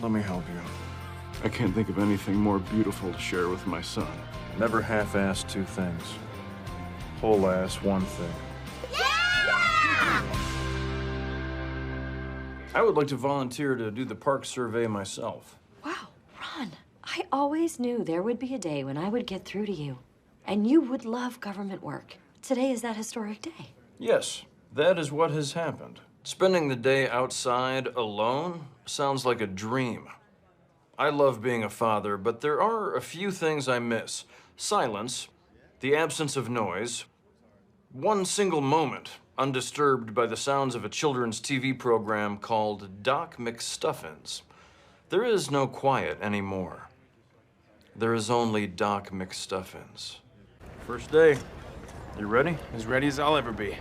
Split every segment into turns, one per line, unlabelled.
let me help you. I can't think of anything more beautiful to share with my son. Never half-ass two things. Whole-ass one thing.
Yeah!
I would like to volunteer to do the park survey myself.
Wow, Ron, I always knew there would be a day when I would get through to you. And you would love government work. Today is that historic day.
Yes, that is what has happened. Spending the day outside alone sounds like a dream. I love being a father, but there are a few things I miss. Silence, the absence of noise, one single moment undisturbed by the sounds of a children's TV program called Doc McStuffins. There is no quiet anymore. There is only Doc McStuffins. First day. You ready?
As ready as I'll ever be.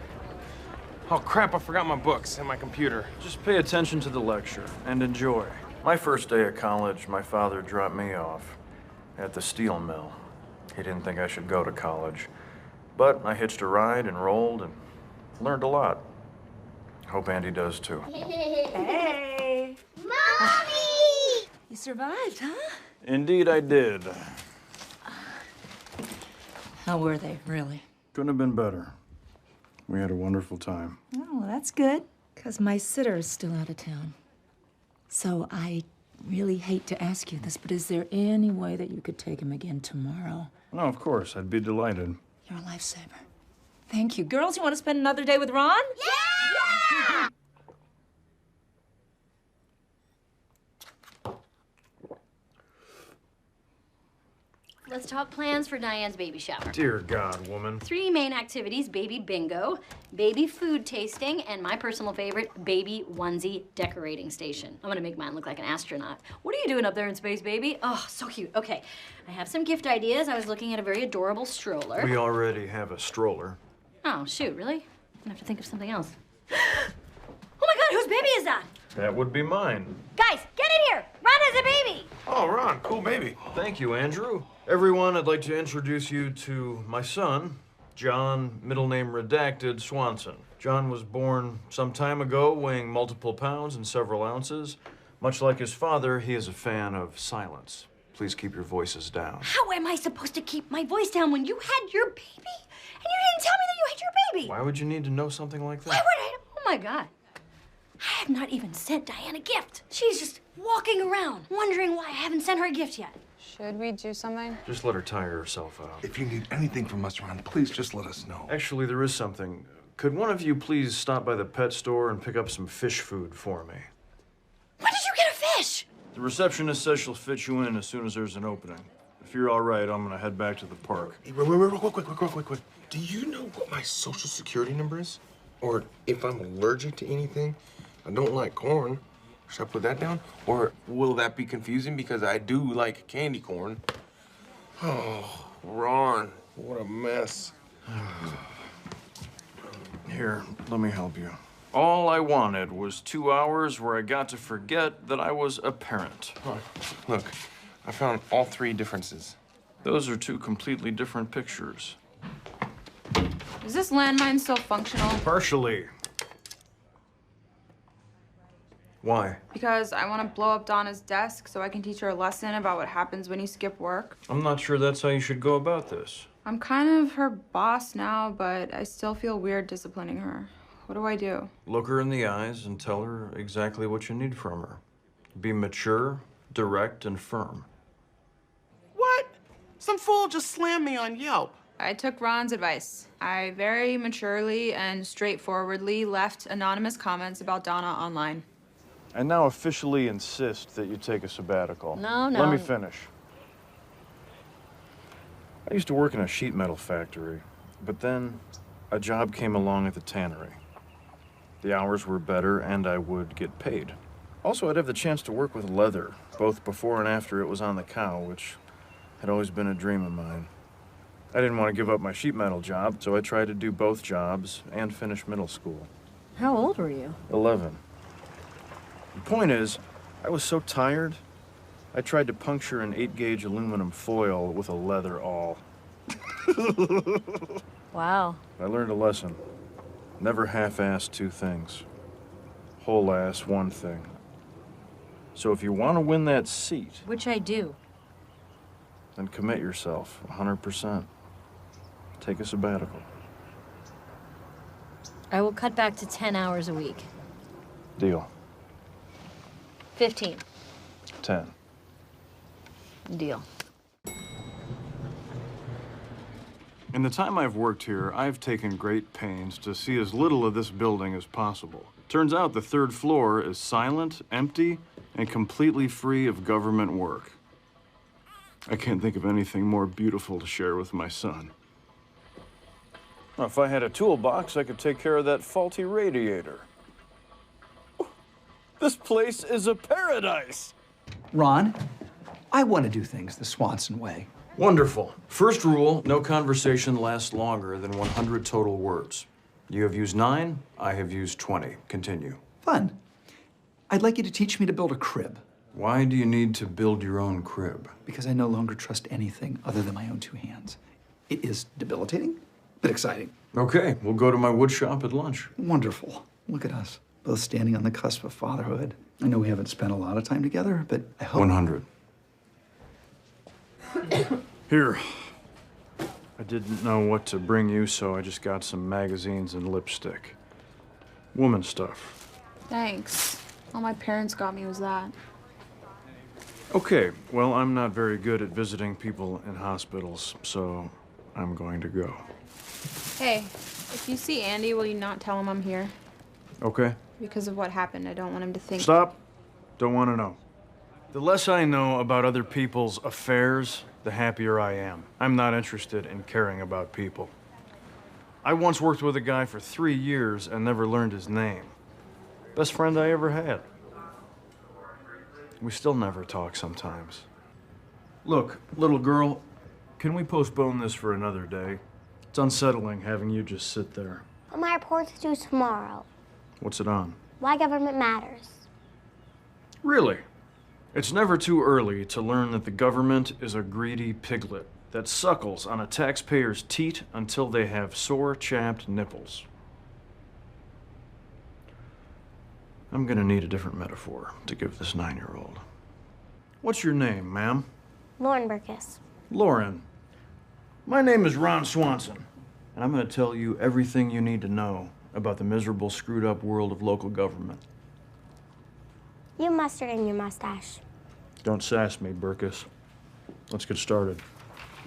Oh, crap, I forgot my books and my computer.
Just pay attention to the lecture and enjoy. My first day at college, my father dropped me off at the steel mill. He didn't think I should go to college. But I hitched a ride and rolled and learned a lot. Hope Andy does too.
Hey!
Mommy!
You survived, huh?
Indeed I did.
How were they, really?
Couldn't have been better. We had a wonderful time.
Oh, well, that's good, because my sitter is still out of town. So I really hate to ask you this, but is there any way that you could take him again tomorrow?
No, of course. I'd be delighted.
You're a lifesaver. Thank you. Girls, you want to spend another day with Ron?
Yeah!
Let's talk plans for Diane's baby shower.
Dear God, woman.
3 main activities: baby bingo, baby food tasting, and my personal favorite, baby onesie decorating station. I'm gonna make mine look like an astronaut. What are you doing up there in space, baby? Oh, so cute. Okay, I have some gift ideas. I was looking at a very adorable stroller.
We already have a stroller.
Oh, shoot, really? I'm gonna have to think of something else. Oh my God, whose baby is that?
That would be mine.
Guys, get in here! Ron has a baby!
Oh, Ron, cool baby.
Thank you, Andrew. Everyone, I'd like to introduce you to my son, John, middle name redacted, Swanson. John was born some time ago, weighing multiple pounds and several ounces. Much like his father, he is a fan of silence. Please keep your voices down.
How am I supposed to keep my voice down when you had your baby? And you didn't tell me that you had your baby!
Why would you need to know something like that?
Why would I? Oh my God. I have not even sent Diane a gift. She's just walking around, wondering why I haven't sent her a gift yet.
Should we do something?
Just let her tire herself out.
If you need anything from us, Ron, please just let us know.
Actually, there is something. Could one of you please stop by the pet store and pick up some fish food for me?
When did you get a fish?
The receptionist says she'll fit you in as soon as there's an opening. If you're all right, I'm gonna head back to the park.
Hey, wait, real quick. Do you know what my social security number is? Or if I'm allergic to anything? I don't like corn. Should I put that down? Or will that be confusing because I do like candy corn? Oh, Ron, what a mess.
Here, let me help you. All I wanted was 2 hours where I got to forget that I was a parent.
Look, I found all 3 differences.
Those are 2 completely different pictures.
Is this landmine still functional?
Partially. Why?
Because I want to blow up Donna's desk so I can teach her a lesson about what happens when you skip work.
I'm not sure that's how you should go about this.
I'm kind of her boss now, but I still feel weird disciplining her. What do I do?
Look her in the eyes and tell her exactly what you need from her. Be mature, direct, and firm.
What? Some fool just slammed me on Yelp.
I took Ron's advice. I very maturely and straightforwardly left anonymous comments about Donna online.
I now officially insist that you take a sabbatical.
No.
Let me finish. I used to work in a sheet metal factory, but then a job came along at the tannery. The hours were better and I would get paid. Also, I'd have the chance to work with leather, both before and after it was on the cow, which had always been a dream of mine. I didn't want to give up my sheet metal job, so I tried to do both jobs and finish middle school.
How old were you?
11. The point is, I was so tired, I tried to puncture an 8-gauge aluminum foil with a leather awl.
Wow.
I learned a lesson. Never half-ass 2 things. Whole-ass one thing. So if you want to win that seat,
Which I do.
then commit yourself 100%. Take a sabbatical.
I will cut back to 10 hours a week.
Deal.
15.
10.
Deal.
In the time I've worked here, I've taken great pains to see as little of this building as possible. Turns out the third floor is silent, empty, and completely free of government work. I can't think of anything more beautiful to share with my son. Well, if I had a toolbox, I could take care of that faulty radiator. This place is a paradise!
Ron, I want to do things the Swanson way.
Wonderful. First rule, no conversation lasts longer than 100 total words. You have used 9, I have used 20. Continue.
Fun. I'd like you to teach me to build a crib.
Why do you need to build your own crib?
Because I no longer trust anything other than my own 2 hands. It is debilitating, but exciting.
Okay, we'll go to my wood shop at lunch.
Wonderful. Look at us, both standing on the cusp of fatherhood. I know we haven't spent a lot of time together, but I hope...
100. Here. I didn't know what to bring you, so I just got some magazines and lipstick. Woman stuff.
Thanks. All my parents got me was that.
Okay, well, I'm not very good at visiting people in hospitals, so I'm going to go.
Hey, if you see Andy, will you not tell him I'm here?
Okay?
Because of what happened, I don't want him to think...
Stop. Don't want to know. The less I know about other people's affairs, the happier I am. I'm not interested in caring about people. I once worked with a guy for 3 years and never learned his name. Best friend I ever had. We still never talk sometimes. Look, little girl, can we postpone this for another day? It's unsettling having you just sit there.
But my report's due tomorrow.
What's it on?
Why government matters.
Really? It's never too early to learn that the government is a greedy piglet that suckles on a taxpayer's teat until they have sore, chapped nipples. I'm gonna need a different metaphor to give this 9-year-old. What's your name, ma'am?
Lauren Burkus.
Lauren. My name is Ron Swanson, and I'm gonna tell you everything you need to know about the miserable, screwed-up world of local government.
You have mustard in your mustache.
Don't sass me, Burkus. Let's get started.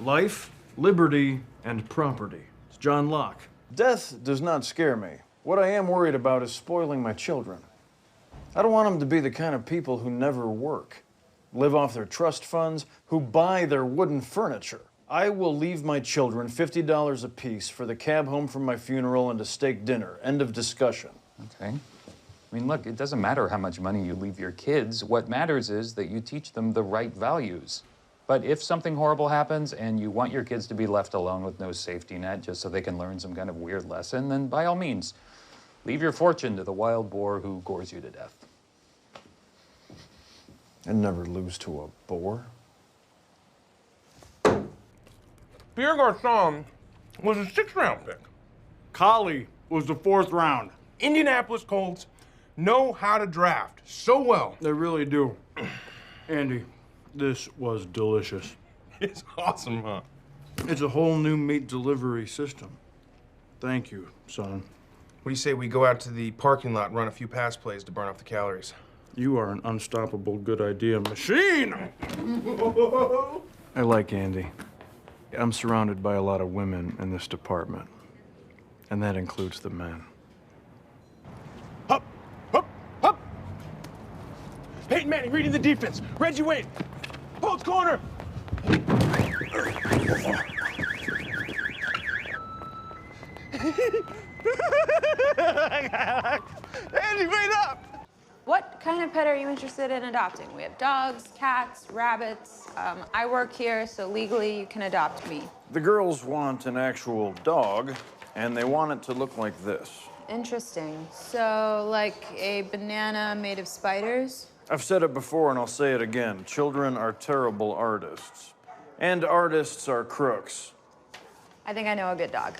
Life, liberty, and property. It's John Locke. Death does not scare me. What I am worried about is spoiling my children. I don't want them to be the kind of people who never work, live off their trust funds, who buy their wooden furniture. I will leave my children $50 apiece for the cab home from my funeral and a steak dinner. End of discussion.
Okay. I mean, look, it doesn't matter how much money you leave your kids. What matters is that you teach them the right values. But if something horrible happens and you want your kids to be left alone with no safety net just so they can learn some kind of weird lesson, then by all means, leave your fortune to the wild boar who gores you to death.
And never lose to a boar.
Pierre Garçon was a 6th-round pick.
Collie was the 4th round.
Indianapolis Colts know how to draft so well.
They really do. Andy, this was delicious.
It's awesome, huh?
It's a whole new meat delivery system. Thank you, son.
What do you say we go out to the parking lot and run a few pass plays to burn off the calories?
You are an unstoppable good idea machine! I like Andy. I'm surrounded by a lot of women in this department, and that includes the men.
Up, up, up! Peyton Manning reading the defense. Reggie Wayne, Colts corner! Andy, wait up!
What kind of pet are you interested in adopting? We have dogs, cats, rabbits. I work here, so legally you can adopt me.
The girls want an actual dog, and they want it to look like this.
Interesting. So, like a banana made of spiders?
I've said it before, and I'll say it again. Children are terrible artists, and artists are crooks.
I think I know a good dog.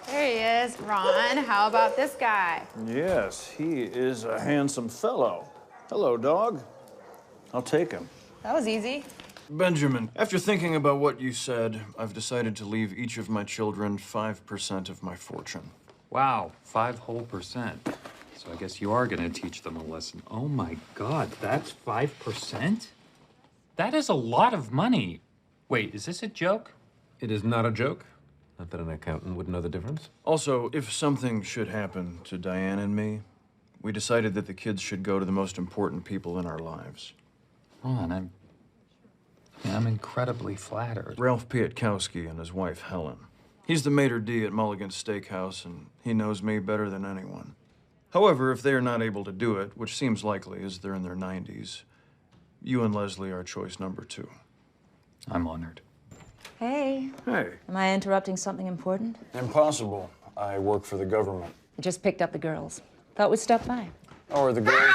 There he is. Ron, how about this guy?
Yes, he is a handsome fellow. Hello, dog. I'll take him.
That was easy.
Benjamin, after thinking about what you said, I've decided to leave each of my children 5% of my fortune.
Wow, 5 whole percent. So I guess you are gonna teach them a lesson. Oh my God, that's 5%? That is a lot of money. Wait, is this a joke?
It is not a joke. Not that an accountant would know the difference.
Also, if something should happen to Diane and me, we decided that the kids should go to the most important people in our lives.
Ron, I'm incredibly flattered.
Ralph Pietkowski and his wife, Helen. He's the maitre d' at Mulligan's Steakhouse, and he knows me better than anyone. However, if they are not able to do it, which seems likely as they're in their 90s, you and Leslie are choice number 2.
I'm honored.
Hey.
Hey.
Am I interrupting something important?
Impossible. I work for the government.
I just picked up the girls. Thought we'd stop by.
Oh, are the girls?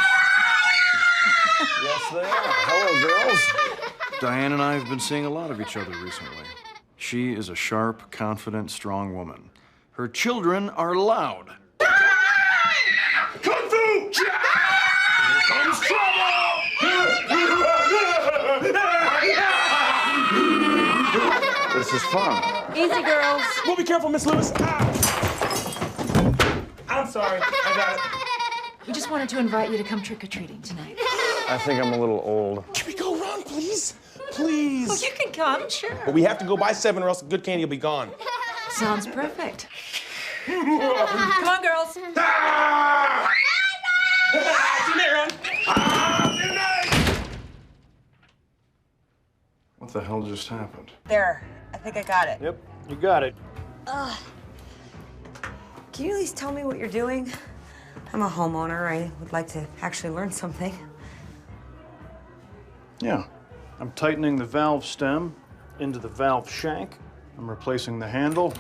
Yes, they are. Hello, girls. Diane and I have been seeing a lot of each other recently. She is a sharp, confident, strong woman. Her children are loud.
Kung Fu! Here comes trouble!
This is fun.
Easy, girls.
Well, be careful, Miss Lewis. I'm sorry. I got it.
We just wanted to invite you to come trick-or-treating tonight.
I think I'm a little old.
Can we go, Ron, please? Please.
Oh, you can come, sure.
But we have to go by 7 or else the good candy will be gone.
Sounds perfect. Come on, girls.
Good night, Ron. Good night.
What the hell just happened?
There. I think I got it.
Yep, you got it.
Can you at least tell me what you're doing? I'm a homeowner. I would like to actually learn something.
Yeah. I'm tightening the valve stem into the valve shank. I'm replacing the handle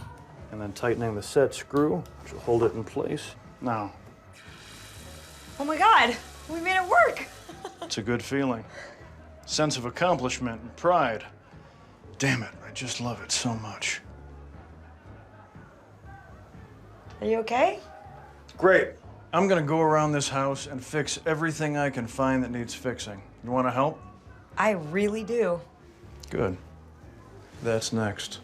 and then tightening the set screw, which will hold it in place. Now,
Oh my God, we made it work.
it's a good feeling. Sense of accomplishment and pride. Damn it, I just love it so much.
Are you okay?
Great. I'm gonna go around this house and fix everything I can find that needs fixing. You wanna help?
I really do.
Good. That's next.